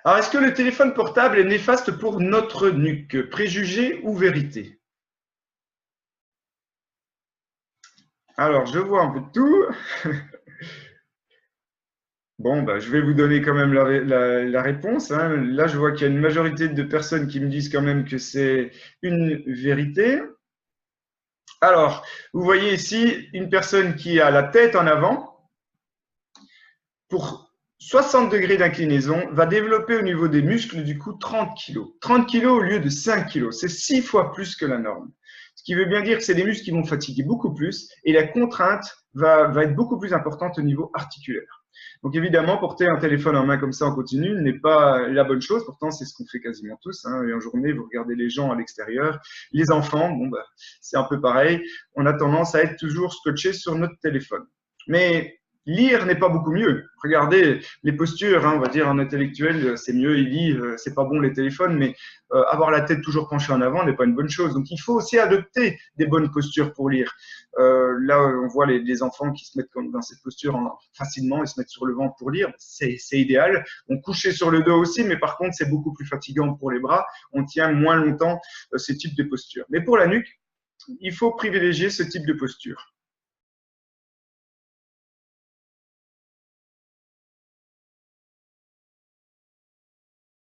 Alors, est-ce que le téléphone portable est néfaste pour notre nuque? Préjugé ou vérité? Alors, je vois un peu de tout. Bon, bah, je vais vous donner quand même la réponse, hein. Là, je vois qu'il y a une majorité de personnes qui me disent quand même que c'est une vérité. Alors, vous voyez ici une personne qui a la tête en avant pour 60 degrés d'inclinaison, va développer au niveau des muscles du cou 30 kg. 30 kg au lieu de 5 kg. C'est 6 fois plus que la norme. Ce qui veut bien dire que c'est des muscles qui vont fatiguer beaucoup plus et la contrainte va être beaucoup plus importante au niveau articulaire. Donc évidemment, porter un téléphone en main comme ça en continu n'est pas la bonne chose. Pourtant, c'est ce qu'on fait quasiment tous, hein. Et en journée, vous regardez les gens à l'extérieur, les enfants, bon, bah, c'est un peu pareil. On a tendance à être toujours scotché sur notre téléphone. Mais lire n'est pas beaucoup mieux. Regardez les postures, hein, on va dire un intellectuel, c'est mieux, il lit, c'est pas bon les téléphones, mais avoir la tête toujours penchée en avant n'est pas une bonne chose. Donc il faut aussi adopter des bonnes postures pour lire. Là, on voit les enfants qui se mettent comme dans cette posture facilement, ils se mettent sur le ventre pour lire, c'est idéal. On coucher sur le dos aussi, mais par contre c'est beaucoup plus fatigant pour les bras. On tient moins longtemps ce type de posture. Mais pour la nuque, il faut privilégier ce type de posture.